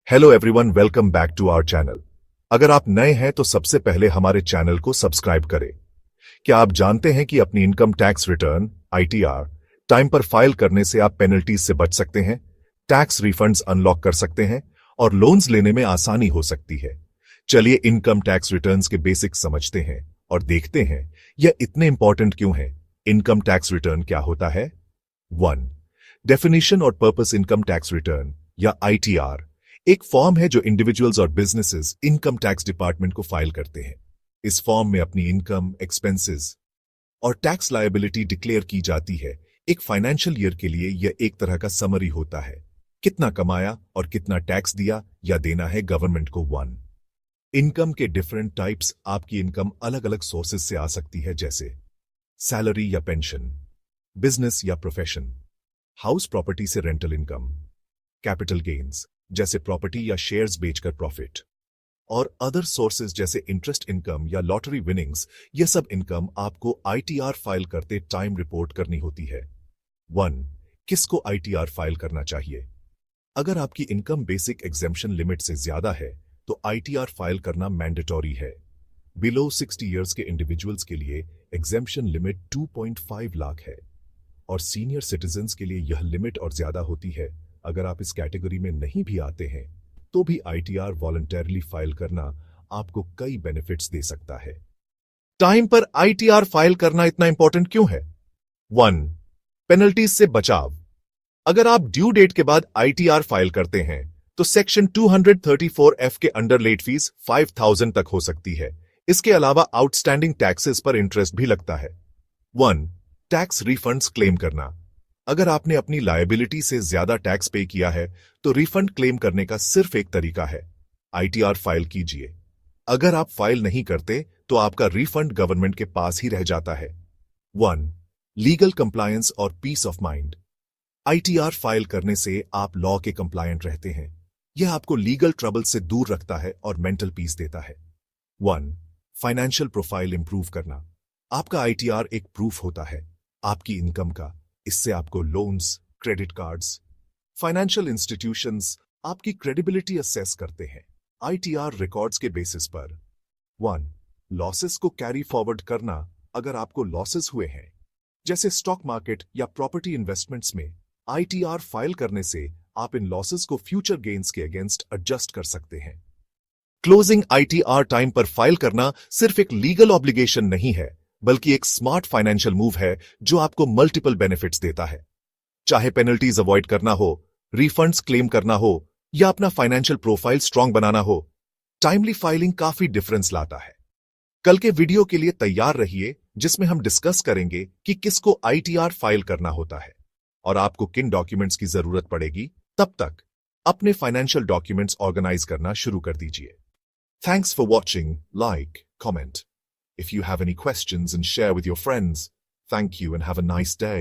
Hello everyone, welcome back to our channel. अगर आप नए हैं तो सबसे पहले हमारे चैनल को सब्सक्राइब करें। क्या आप जानते हैं कि अपनी income tax return ITR time पर फाइल करने से आप पेनल्टीज से बच सकते हैं, टैक्स रिफंड्स अनलॉक कर सकते हैं और लोन्स लेने में आसानी हो सकती है। चलिए इनकम टैक्स रिटर्न्स के बेसिक्स समझते हैं और देखते हैं यह इतने इंपॉर्टेंट क्यों है। इनकम टैक्स रिटर्न क्या होता है? 1. डेफिनेशन और पर्पस। इनकम टैक्स रिटर्न या आईटीआर एक फॉर्म है जो इंडिविजुअल्स और बिजनेसेस इनकम टैक्स डिपार्टमेंट को फाइल करते हैं। इस फॉर्म में अपनी इनकम, एक्सपेंसेस और टैक्स लायबिलिटी डिक्लेयर की जाती है। एक फाइनेंशियल ईयर के लिए यह एक तरह का समरी होता है, कितना कमाया और कितना टैक्स दिया या देना है गवर्नमेंट को। 1. इनकम के डिफरेंट टाइप्स। आपकी इनकम अलग अलग सोर्सेज से आ सकती है, जैसे सैलरी या पेंशन, बिजनेस या प्रोफेशन, हाउस प्रॉपर्टी से रेंटल इनकम, कैपिटल गेन्स जैसे प्रॉपर्टी या शेयर्स बेचकर प्रॉफिट, और अदर सोर्सेज जैसे इंटरेस्ट इनकम या लॉटरी विनिंग्स। यह सब इनकम आपको आईटीआर फाइल करते टाइम रिपोर्ट करनी होती है। 1. किसको आईटीआर फाइल करना चाहिए? अगर आपकी इनकम बेसिक एग्जेम्पशन लिमिट से ज्यादा है तो आईटीआर फाइल करना मैंडेटरी है। बिलो 60 इयर्स के इंडिविजुअल्स के लिए एग्जेम्पशन लिमिट 2.5 लाख है और सीनियर सिटीजन्स के लिए यह लिमिट और ज्यादा होती है। अगर आप इस कैटेगरी में नहीं भी आते हैं तो भी आईटीआर वॉलंटरली फाइल करना आपको कई बेनिफिट्स दे सकता है। टाइम पर आईटीआर फाइल करना इतना इंपॉर्टेंट क्यों है? 1. पेनल्टीज से बचाव। अगर आप ड्यू डेट के बाद आईटीआर फाइल करते हैं तो सेक्शन 234F के अंडर लेट फीस 5,000 तक हो सकती है। इसके अलावा आउटस्टैंडिंग टैक्सेस पर इंटरेस्ट भी लगता है। 1. टैक्स रिफंड्स क्लेम करना। अगर आपने अपनी लायबिलिटी से ज्यादा टैक्स पे किया है तो रिफंड क्लेम करने का सिर्फ एक तरीका है, आईटीआर फाइल कीजिए। अगर आप फाइल नहीं करते तो आपका रिफंड गवर्नमेंट के पास ही रह जाता है। 1. लीगल कंप्लायंस और peace of mind. ITR file करने से आप लॉ के कंप्लायंट रहते हैं। यह आपको लीगल ट्रबल से दूर रखता है और मेंटल पीस देता है। 1. फाइनेंशियल प्रोफाइल इंप्रूव करना। आपका आईटीआर एक प्रूफ होता है आपकी इनकम का। इससे आपको loans, credit cards, financial institutions आपकी क्रेडिबिलिटी असेस करते हैं आईटीआर रिकॉर्ड्स के बेसिस पर। 1. लॉसेस को कैरी फॉरवर्ड करना। अगर आपको लॉसेस हुए हैं जैसे स्टॉक मार्केट या प्रॉपर्टी इन्वेस्टमेंट्स में, आईटीआर फाइल करने से आप इन लॉसेस को फ्यूचर गेन्स के अगेंस्ट एडजस्ट कर सकते हैं। क्लोजिंग। आईटीआर टाइम पर फाइल करना सिर्फ एक लीगल ऑब्लिगेशन नहीं है बल्कि एक स्मार्ट फाइनेंशियल मूव है जो आपको मल्टीपल बेनिफिट्स देता है। चाहे पेनल्टीज अवॉइड करना हो, रिफंड्स क्लेम करना हो या अपना फाइनेंशियल प्रोफाइल स्ट्रांग बनाना हो, टाइमली फाइलिंग काफी डिफरेंस लाता है। कल के वीडियो के लिए तैयार रहिए जिसमें हम डिस्कस करेंगे कि किसको आईटीआर फाइल करना होता है और आपको किन डॉक्यूमेंट्स की जरूरत पड़ेगी। तब तक अपने फाइनेंशियल डॉक्यूमेंट्स ऑर्गेनाइज करना शुरू कर दीजिए। Thanks for watching. Like, comment if you have any questions and share with your friends. Thank you and have a nice day.